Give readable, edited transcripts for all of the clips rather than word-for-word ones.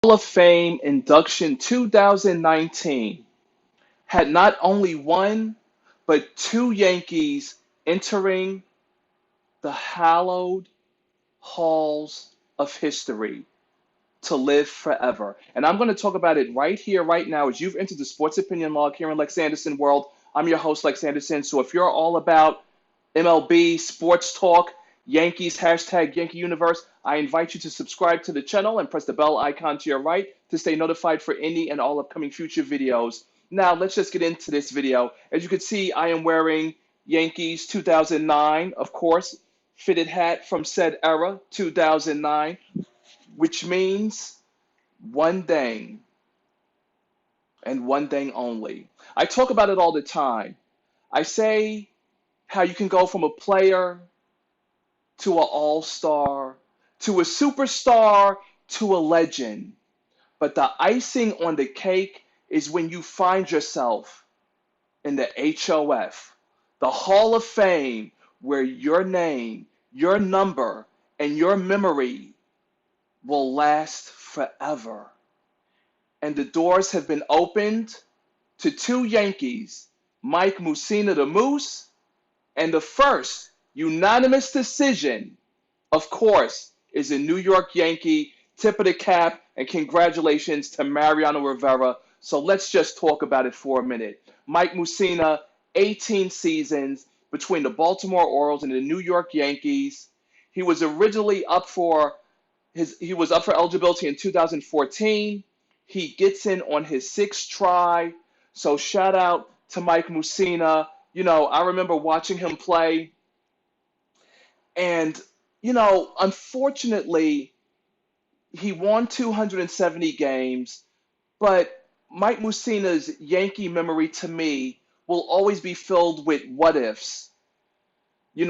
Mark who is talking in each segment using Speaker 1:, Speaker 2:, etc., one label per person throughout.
Speaker 1: Hall of Fame induction 2019 had not only one, but two Yankees entering the hallowed halls of history to live forever. And I'm going to talk about it right here, right now, as you've entered the Sports Opinion Log here in LexAnderson World. I'm your host, LexAnderson. So if you're all about MLB, sports talk, Yankees, hashtag Yankee Universe, I invite you to subscribe to the channel and press the bell icon to your right to stay notified for any and all upcoming future videos. Now, let's just get into this video. As you can see, I am wearing Yankees 2009, of course, fitted hat from said era, 2009, which means one thing and one thing only. I talk about it all the time. I say how you can go from a player to an all-star to a superstar to a legend. But the icing on the cake is when you find yourself in the HOF, the Hall of Fame, where your name, your number, and your memory will last forever. And the doors have been opened to two Yankees, Mike Mussina the Moose, and the first unanimous decision, of course, is a New York Yankee. Tip of the cap, and congratulations to Mariano Rivera. So let's just talk about it for a minute. Mike Mussina, 18 seasons between the Baltimore Orioles and the New York Yankees. He was originally up for eligibility in 2014. He gets in on his sixth try. So shout out to Mike Mussina. I remember watching him play, and unfortunately, he won 270 games, but Mike Mussina's Yankee memory to me will always be filled with what ifs. In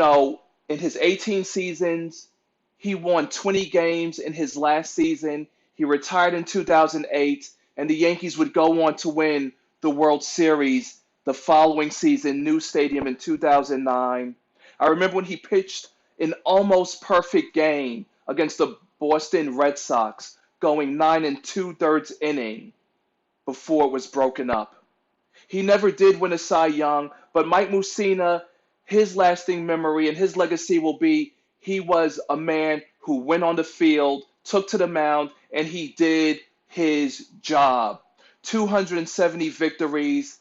Speaker 1: his 18 seasons, he won 20 games in his last season. He retired in 2008, and the Yankees would go on to win the World Series the following season, new stadium in 2009. I remember when he pitched an almost perfect game against the Boston Red Sox, going 9 2/3 inning before it was broken up. He never did win a Cy Young, but Mike Mussina, his lasting memory and his legacy will be he was a man who went on the field, took to the mound, and he did his job. 270 victories.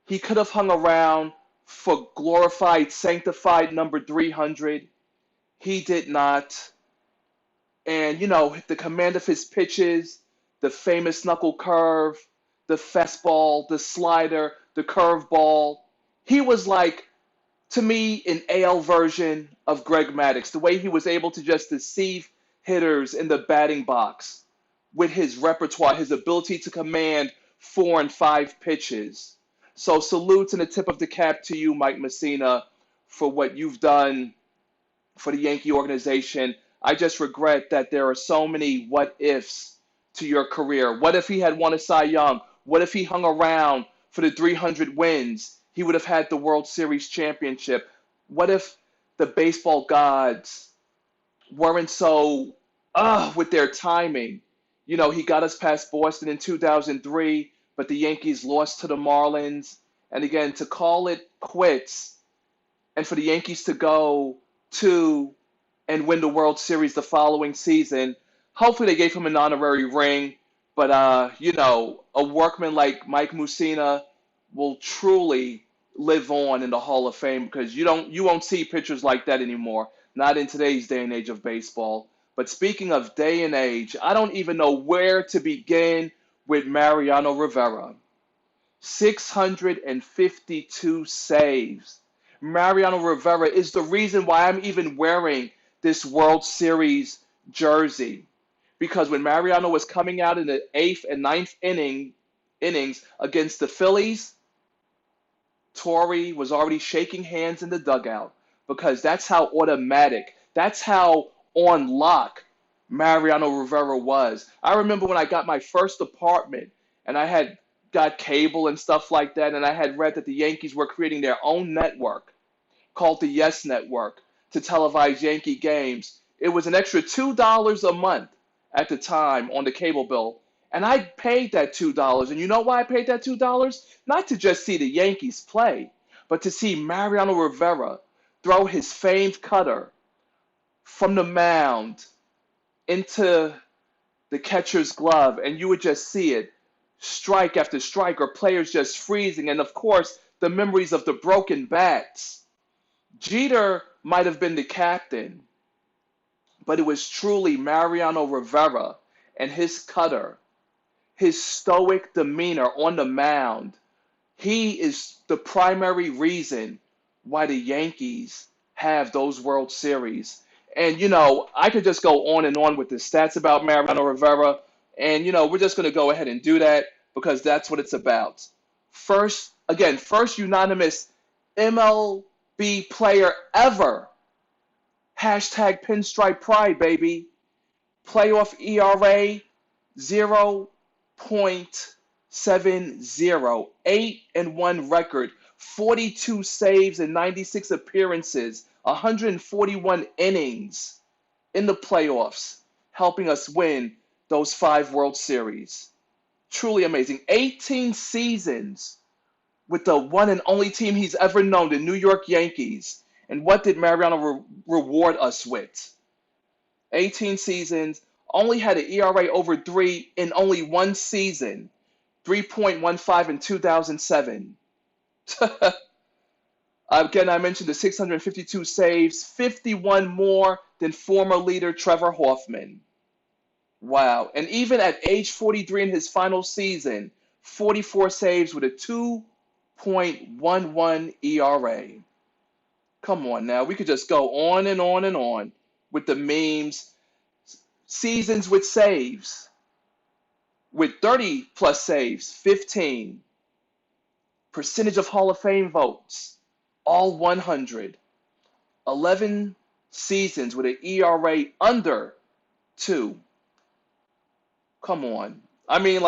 Speaker 1: He could have hung around for glorified, sanctified number 300. He did not. And, the command of his pitches, the famous knuckle curve, the fastball, the slider, the curveball. He was like, to me, an AL version of Greg Maddux. The way he was able to just deceive hitters in the batting box with his repertoire, his ability to command 4 and 5 pitches. So salutes and a tip of the cap to you, Mike Mussina, for what you've done for the Yankee organization. I just regret that there are so many what ifs to your career. What if he had won a Cy Young? What if he hung around for the 300 wins? He would have had the World Series championship. What if the baseball gods weren't so with their timing? He got us past Boston in 2003, but the Yankees lost to the Marlins. And again, to call it quits and for the Yankees to go to and win the World Series the following season, hopefully they gave him an honorary ring. But, a workman like Mike Mussina will truly live on in the Hall of Fame because you won't see pictures like that anymore. Not in today's day and age of baseball. But speaking of day and age, I don't even know where to begin with Mariano Rivera. 652 saves. Mariano Rivera is the reason why I'm even wearing this World Series jersey. Because when Mariano was coming out in the 8th and 9th innings against the Phillies, Torre was already shaking hands in the dugout because that's how automatic, that's how on lock Mariano Rivera was. I remember when I got my first apartment and I had got cable and stuff like that, and I had read that the Yankees were creating their own network called the Yes Network to televise Yankee games. It was an extra $2 a month at the time on the cable bill And I paid that $2. And you know why I paid that $2? Not to just see the Yankees play, but to see Mariano Rivera throw his famed cutter from the mound into the catcher's glove. And you would just see it strike after strike, or players just freezing. And of course, the memories of the broken bats. Jeter might have been the captain, but it was truly Mariano Rivera and his cutter, his stoic demeanor on the mound. He is the primary reason why the Yankees have those World Series. And, I could just go on and on with the stats about Mariano Rivera. And, we're just going to go ahead and do that because that's what it's about. First unanimous MLB player ever. Hashtag pinstripe pride, baby. Playoff ERA 0.70. 8-1 record. 42 saves and 96 appearances. 141 innings in the playoffs, helping us win those 5 World Series. Truly amazing. 18 seasons with the one and only team he's ever known, the New York Yankees. And what did Mariano reward us with? 18 seasons, only had an ERA over 3 in only one season, 3.15 in 2007. Again, I mentioned the 652 saves, 51 more than former leader Trevor Hoffman. Wow. And even at age 43 in his final season, 44 saves with a 2.11 ERA. Come on now. We could just go on and on and on with the memes. Seasons with saves. With 30 plus saves, 15. Percentage of Hall of Fame votes, all 100. 11 seasons with an ERA under 2. Come on. I mean,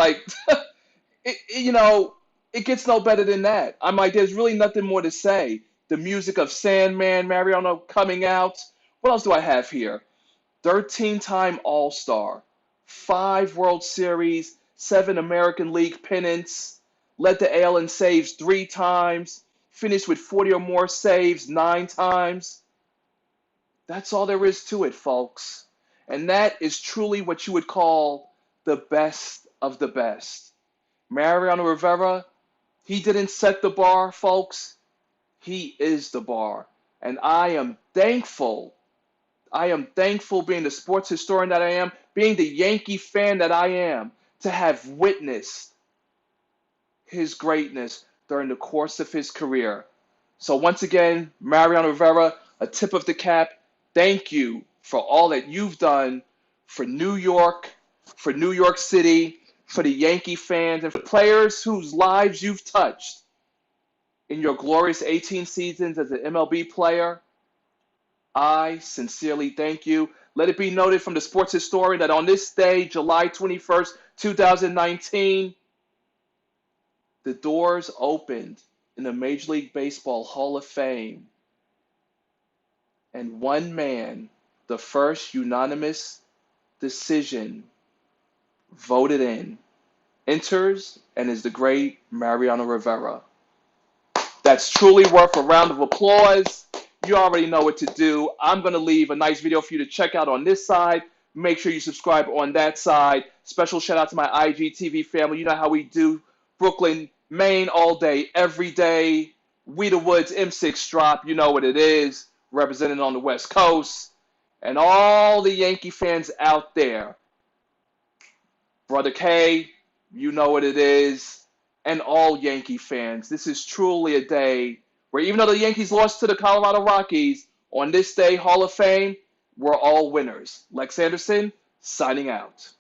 Speaker 1: it gets no better than that. I'm like, there's really nothing more to say. The music of Sandman, Mariano coming out. What else do I have here? 13-time All-Star, 5 World Series, 7 American League pennants, led the AL in saves 3 times, finished with 40 or more saves 9 times. That's all there is to it, folks. And that is truly what you would call the best of the best. Mariano Rivera, he didn't set the bar, folks. He is the bar. And I am thankful being the sports historian that I am, being the Yankee fan that I am, to have witnessed his greatness during the course of his career. So once again, Mariano Rivera, a tip of the cap. Thank you for all that you've done for New York City, for the Yankee fans, and for players whose lives you've touched in your glorious 18 seasons as an MLB player. I sincerely thank you. Let it be noted from the sports historian that on this day, July 21st, 2019, the doors opened in the Major League Baseball Hall of Fame. And one man, the first unanimous decision voted in, enters and is the great Mariano Rivera. That's truly worth a round of applause. You already know what to do. I'm going to leave a nice video for you to check out on this side. Make sure you subscribe on that side. Special shout out to my IGTV family. You know how we do. Brooklyn, Maine, all day, every day. We the Woods, M6 drop. You know what it is. Representing on the West Coast. And all the Yankee fans out there. Brother K, you know what it is. And all Yankee fans. This is truly a day where even though the Yankees lost to the Colorado Rockies, on this day, Hall of Fame, we're all winners. Lex Anderson, signing out.